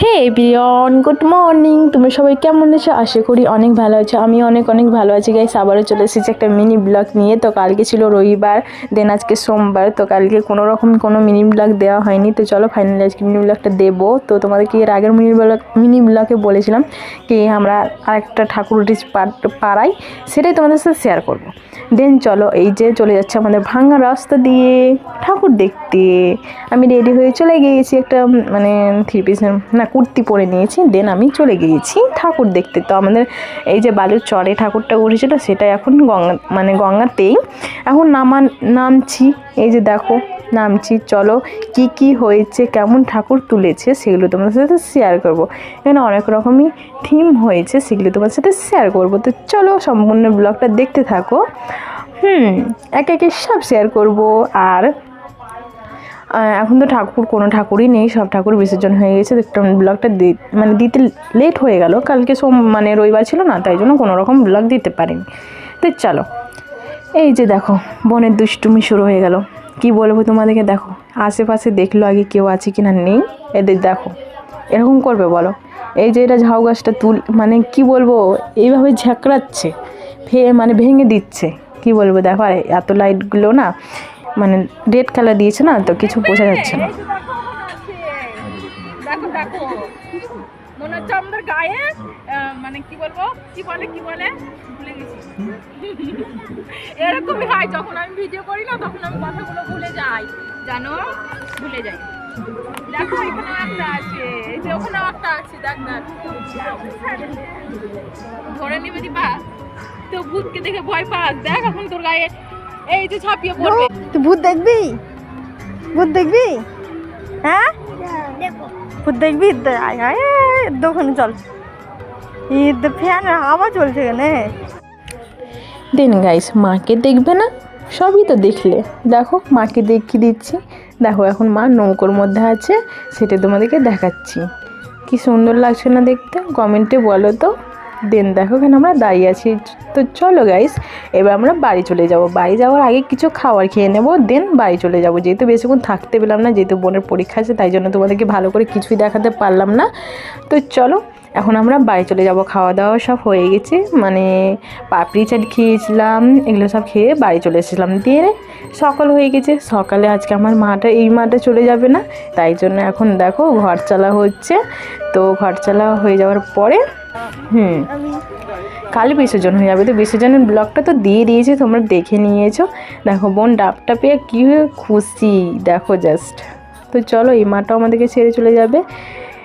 হে everyone, good morning. তুমি সবাই কেমন আছো? আশা করি অনেক ভালো আছো। আমি অনেক ভালো আছি গাইস। আবারও চলে এসেছি একটা মিনি ব্লগ নিয়ে। তো কালকে ছিল রবিবার, দেন আজকে সোমবার। তো কালকে কোনো মিনি ব্লগ দেওয়া হয়নি। তো চলো ফাইনালি আজকে মিনি ব্লগটা দেবো। তো তোমাদেরকে এর আগের মিনি ব্লগে বলেছিলাম কি আমরা আরেকটা ঠাকুর পাড়াই, সেটাই তোমাদের সাথে শেয়ার করবো। দেন চলো, এই যে চলে যাচ্ছে আমাদের ভাঙা রাস্তা দিয়ে ঠাকুর দেখতে। আমি রেডি হয়ে চলে গিয়েছি, একটা মানে থ্রি পিস না কুর্তি পরে নিয়েছি। দেন আমি চলে গিয়েছি ঠাকুর দেখতে। তো আমাদের এই যে বালুর চরে ঠাকুরটা উঠেছিল, সেটা এখন গঙ্গাতেই এখন নামছি। এই যে দেখো নামছি। চলো কি হয়েছে, কেমন ঠাকুর তুলেছে সেগুলো তোমাদের সাথে শেয়ার করব। এখানে অনেক রকমই থিম হয়েছে, সেগুলো তোমার সাথে শেয়ার করব। তো চলো সম্পূর্ণ ব্লগটা দেখতে থাকো। একে একে সব শেয়ার করব। আর এখন তো কোনো ঠাকুরই নেই, সব ঠাকুর বিসর্জন হয়ে গেছে। ব্লগটা দিতে লেট হয়ে গেল। কালকে রবিবার ছিল না, তাই জন্য কোনো রকম ব্লগ দিতে পারিনি। তো চলো, এই যে দেখো বোনের দুষ্টুমি শুরু হয়ে গেল। কি বলবো তোমাদেরকে, দেখো আশেপাশে দেখলো আগে কেউ আছে কিনা, নেই। এদের দেখো এরকম করবে বলো। এই যে এটা ঝাউ গাছটা কি বলবো, এইভাবে ঝাঁকড়াচ্ছে, ভেঙে দিচ্ছে। কি বলবো, দেখো আর এত লাইটগুলো না রেড কালার দিয়েছে না, তো কিছু বোঝা যাচ্ছে না। দেখো দেখো মনে হচ্ছে আমাদের গায়ে কি বলবো, কি বলে ভুলে গেছি। এরকমই হয় যখন আমি ভিডিও করি না, তখন আমি কথাগুলো ভুলে যাই, জানো, ভুলে যাই। দেখো এখানে একটা আছে, এই যে ওখানে একটা আছে, দেখ না ধরে নিবে দিবা। তো ভূতকে দেখে ভয় পাস, দেখ এখন তোর গায়ে এই যে ছাপিয়ে পড়বে। তুই ভূত দেখবি? হ্যাঁ ভূত দেখবি? দোকানে চল, ফ্যান হাওয়া চলছে কেনে। দেন গাইস, মাকে দেখবে না, সবই তো দেখলে। দেখো মাকে দেখিয়ে দিচ্ছি। দেখো এখন মা নৌকোর মধ্যে আছে, সেটা তোমাদেরকে দেখাচ্ছি। কি সুন্দর লাগছে না দেখতে? কমেন্টে বলো তো। দেন দেখো এখানে আমরা দাঁড়িয়ে আছি। তো চলো গাইস, এবার আমরা বাড়ি চলে যাব। বাড়ি যাওয়ার আগে কিছু খাবার খেয়ে নেব, দেন বাড়ি চলে যাব। যেহেতু বেশিক্ষণ থাকতে পেলাম না, যেহেতু বোনের পরীক্ষা আছে, তাই জন্য তোমাদেরকে ভালো করে কিছুই দেখাতে পারলাম না। তো চলো এখন আমরা বাড়ি চলে যাব। খাওয়া দাওয়া সব হয়ে গেছে, পাপড়ি চাট খেয়েছিলাম, এগুলো সব খেয়ে বাড়ি চলে এসেছিলাম। দিয়ে সকাল হয়ে গেছে। সকালে আজকে আমার এই মাটা চলে যাবে না, তাই জন্য এখন দেখো ঘর চালা হচ্ছে। তো ঘর চালা হয়ে যাওয়ার পরে কাল বিসর্জন হয়ে যাবে। তো বিসর্জনের ব্লগটা তো দিয়ে দিয়েছে, তোমরা দেখে নিয়েছো। দেখো বোন ডাবটা পেয়ে কী খুশি, দেখো জাস্ট। তো চলো, এই মাটাও আমাদেরকে ছেড়ে চলে যাবে।